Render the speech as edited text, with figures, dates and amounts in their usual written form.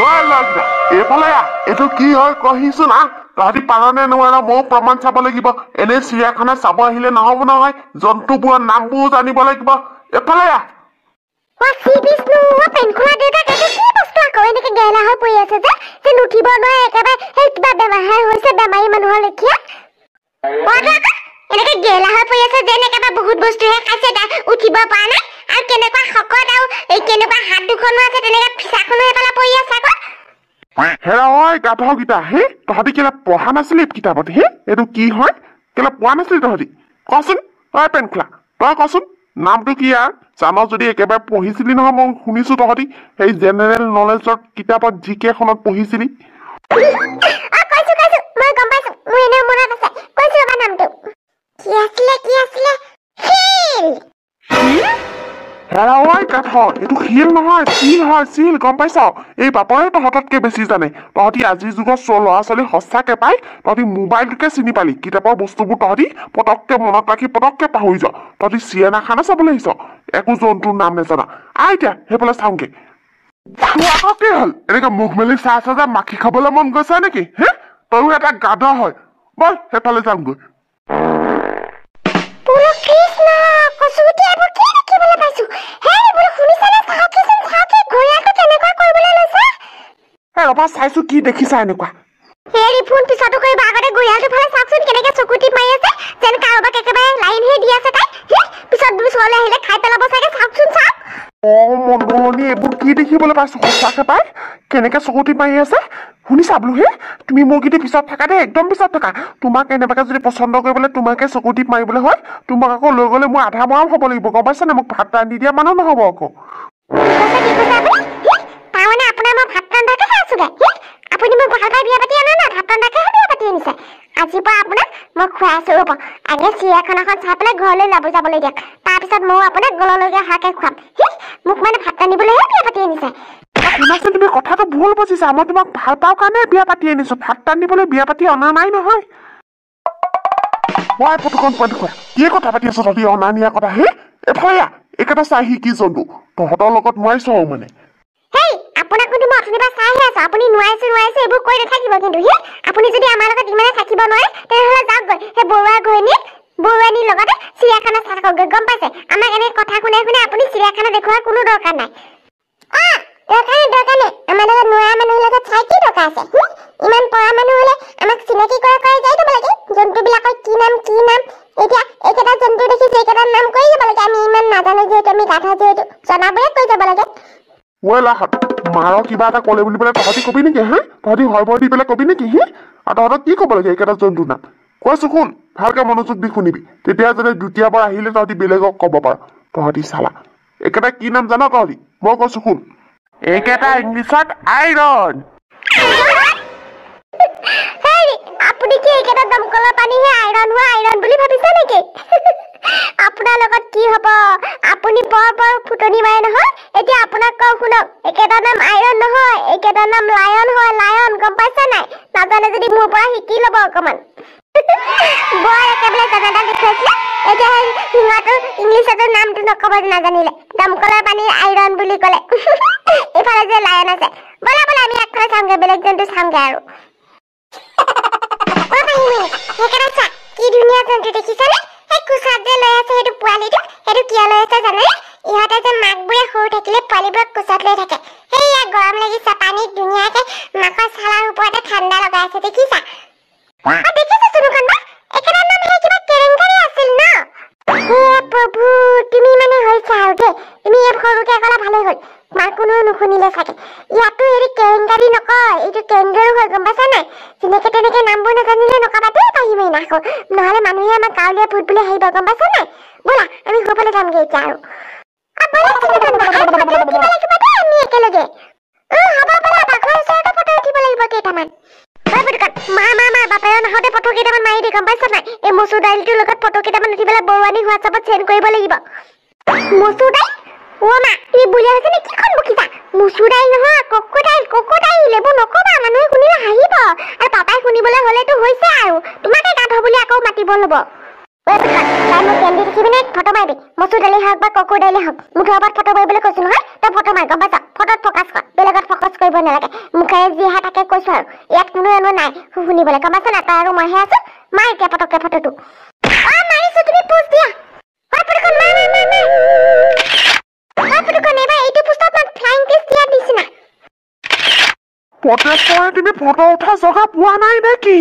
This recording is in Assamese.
ওই লগদা এফালে এইটো কি হয় কহিছো না তহঁতি পাৰনে নোৱাৰা মই প্ৰমাণ চাব লাগিব এনে চিৰিয়াখানা চাব আহিলে নহব নহয় জন্তুবোৰৰ নামবোৰ জানিব লাগিব এফালে শ্ৰী বিষ্ণু পেনখোলা দেউতা কাকে কি বস্তু আকৌ এনেকে গেলা হৈ পৰি আছে যে নুঠিব নোৱাৰে একেবাৰে সেই কিবা বেমাৰ হৈছে বেমাৰী মানুহৰ লেখীয়া এনেকে গেলা হৈ পৰি আছে যেন একেবাৰে বহুত বস্তুহে খাইছে উঠিব পৰা নাই আৰু কেনেকুৱা শকত আৰু এই কেনেকুৱা হাত দুখনো আছে তেনেকে ফিচাখনো এফালে পৰি আছে আকৌ হেৰা ঐ গাধগিতা হে তহঁতি কেলে পঢ়া নাছিলি কিতাপত হে এইটো কি হয় কেলে পোৱা নাছিলি তহঁতি কচোন ঐ পেনখোলা তই কচোন নামটো কি আৰু জান যদি একেবাৰে পঢ়িছিলি নহয় মই শুনিছো তহঁতি সেই জেনেৰেল নলেজৰ কিতাপত জিকেখনত পঢ়িছিলি মই গম পাইছো মোৰ এনেও মনত আছে কৈছো ৰবা নামটো কি আছিলে হেৰা ঐ গাধ এইটো শিল নহয় চিল গম পাইছ এই বাপৰে তহঁততকে বেছি জানে তহঁতি আজিৰ যুগত ল'ৰা ছোৱালী সঁচাকে পাই তহঁতি মোবাইলটোকে চিনি পালি কিতাপৰ বস্তুবোৰ তহঁতি পটককে মনত ৰাখি পটককে পাহৰি যাও তহঁতি চিৰিয়াখানা চাবলৈ আহিছ একো জন্তুৰ নাম নেজানা এতিয়া সেইফালে চাওঁগে তোৰ আকৌ কি হল এনেকে মুখ মেলি চাই আছ যে মাখি খাবলৈ মন গৈছে নেকি হে তয়ো এটা গাধ হয় বল সেইফালে যাওঁগৈ ৰবা চাইছো কি দেখিছা এনেকুৱা হেৰি ফোন পিছতো কৰিব আগতে গুৰিয়ালটো ফালে চাওকচোন কেনেকে চকুটি মাৰি আছে যেন কাৰোবাক একেবাৰে লাইন হে দি আছে তাই পিছত ওচৰলৈ আহিলে খাই পেলাব চাগে চাওকচোন চাওক মনমোহনী এইবোৰ কি দেখিবলৈ পাইছো সঁচাকে পাই কেনেকে চকুটি মাৰি আছে শুনিছা বোলো হে তুমি মোৰ কিন্তু পিছত থাকা দেই একদম পিছত থাকা তোমাক এনেবাকে যদি পচন্দ কৰিবলৈ তোমাকে চকুটি মাৰিবলৈ হয় তোমাক আকৌ লৈ গ'লে মোৰ আধা মৰাম হ'ব লাগিব গম পাইছা নে মোক ভাত ৰান্ধি দিয়া মানুহ নহ'ব আকৌ তাৰমানে আপোনাৰ মই ভাত ৰন্ধাকে খাইছোগে আপুনি মোক ভাল পাই বিয়া পাতি আনা না ভাত ৰন্ধাকে বিয়া পাতি আনিছে আজিৰ পৰা আপোনাক মই খুৱাই আছো ৰ'ব আগে চিৰিয়াখানাখন চাই পেলাই ঘৰলৈ যাবলৈ দিয়ক তাৰপিছত ময়ো আপোনাক গললৈকে হাকে খুৱাম মোক মানে ভাত ৰান্ধিবলৈহে বিয়া পাতি আনিছে শুনাচোন তুমি কথাটো ভুল বুজিছা মই তোমাক ভাল পাওঁ কাৰণে বিয়া পাতি আনিছো ভাত ৰান্ধিবলৈ বিয়া পাতি অনা নাই নহয় মই ফটোখন পইণ্ট খোৱা কি কথা পাতি আছো তহঁতি অনা নিয়া কথা এফালে একেটা চাই শিকি জন্তু তহঁতৰ লগত নোৱাৰিছ মানে আপোনাক কিন্তু মই অথনিৰ পৰা চাইহে আছো আপুনি নোৱাৰিছে এইবোৰ কৈ নাথাকিব কিন্তু আপুনি যদি আমাৰ লগত ইমানে থাকিব নোৱাৰে তেনেহ'লে যাওকগৈ সেই বৰুৱানীৰ লগতে চিৰিয়াখানা চাই থাককগৈ গম পাইছে আমাক এনে কথা শুনে আপুনি চিৰিয়াখানা দেখুৱাৰ কোনো দৰকাৰ নাই দৰকাৰ নাই আমাৰ লগত নোৱাৰা মানুহৰ লগত চাই কি দৰকাৰ আছে ইমান পৰা মানুহ হলে আমাক চিনাকি কৰা যাই দিব লাগে জন্তুবিলাকৰ কি নাম এতিয়া এইকেইটা জন্তু দেখিছে এইকেইটাৰ নাম কৈ যাব লাগে আমি ইমান নাজানো যিহেতু আমি গাধা যিহেতু জনাবয়ে কৈ যাব লাগে মাৰ কিবা এটা ক'লে বুলি পেলাই তহঁতি কবি নেকি তহঁতি হয় ভয় দি পেলাই কবি নেকি আৰু তহঁতক কি ক'ব লাগে এইকেইটা জন্তুৰ নাম কৈছো শুন ভালকে মনোযোগ দি শুনিবি তেতিয়া যদি দ্বিতীয়বাৰ আহিলে তহঁতি বেলেগক ক'ব পাৰ তহঁতি চালা এইকেইটা কি নাম জান তহঁতি মই কৈছো শুন এইকেইটা ইংলিছত আইৰণ আপুনি কি এইকেইটা দমকলৰ পানীহে আইৰণ বুলি ভাবিছে নেকি আপোনাৰ লগত কি হ'ব আপুনি বৰ ফুটনি মাৰে নহয় এতিয়া আপোনাক কওঁ শুনক একেটাৰ নাম আইৰণ নহয় একেটাৰ নাম লায়ন হয় লায়ন গম পাইছে নাই নাজানে যদি মোৰ পৰা শিকি ল'ব অকমান বৰ একেবাৰে জানাটা দেখুৱাইছিলে এতিয়া সিহঁতৰ ইংলিছতো নামটো নকব নাজানিলে দমকলৰ পানীৰ আইৰণ বুলি ক'লে এইফালে যে লায়ন আছে বলা আমি আগফালে চামগে বেলেগ জন্তু চামগে আৰু কি ধুনীয়া জন্তু দেখিছানে সেই কোচাত যে লৈ আছে সেইটো পোৱালিটো সেইটো কিয় লৈ আছে জানে ইহঁতে যে মাকবোৰে সৰু থাকিলে পোৱালিবোৰক কোচাত লৈ থাকে সেয়া গৰম লাগিছে পানীত ধুনীয়াকে মাকৰ চালাৰ ওপৰতে ঠাণ্ডা লগাই আছে দেখিছা দেখিছা চুনুকন্দা একেটাৰ নাম সেই কিবা কেৰেংকাৰী আছিল ন প্ৰভু তুমি মানে হৈছা আৰু দেই তুমি এই সৰুকে ক'লা ভালেই হ'ল মাৰ কোনো নুশুনিলে চাগে ইয়াতো হেৰি কেৰেংকাৰী নকয় এইটো কেংগাৰু হয় গম পাইছা নাই যেনেকে তেনেকে নামবোৰ নাজানিলে নকবা দেই পাহিমেই নাখো নহ'লে মানুহে আমাক গাঁৱলীয়া ভূত বুলি আহিব গম পাইছা নাই ব'লা আমি সৌফালে যামগে এতিয়া আৰু আমি একেলগে হ'ব ব'লা বাঘৰ ওচৰতে ফটো উঠিব লাগিব কেইটামান মা বাপেৰ নাহতে ফটো কেইটামান মাৰি দি গম পাইছা নাই এই মচুৰ দাইলটোৰ লগত ফটো কেইটামান উঠি পেলাই বৰুৱানী হোৱাটছআপত চেণ্ড কৰিব লাগিব মচুৰ দাইল মা তুমি বুলিয়া হৈছে নে কিখন বকিছা মচুৰ দাইল নহয় ককোদাইল এইবোৰ নকবা মানুহে শুনিলে হাঁহিব আৰু পাপাই শুনিবলৈ হ'লেতো হৈছে আৰু তোমাকে গাধ বুলি আকৌ মাতিব ল'ব তাই মোক কেন্দি দেখিবি নে ফটো মাৰিবি মচুৰ দালি হওক বা ককুৰ দালি হওক মুখৰ ওপৰত ফটো মাৰিবলৈ কৈছো নহয় তই ফটো মাৰ গম পাইছ ফটোত ফকাছ কৰ বেলেগত ফকাছ কৰিব নালাগে মুখেৰে যি আহে তাকে কৈছো আৰু ইয়াত কোনো এনো নাই শুনিবলৈ গম পাইছ না তই আৰু মইহে আছো মাৰ এতিয়া পটককে ফটোটো মাৰিছো তুমি পোষ্ট দিয়া ফটোখন মাৰ ফটোখন এবাৰ এইটো পোষ্টত মই ফ্লাইং কিছ দিয়া দিছিনা পটেশ তই তুমি ফটো উঠা জগা পোৱা নাই নেকি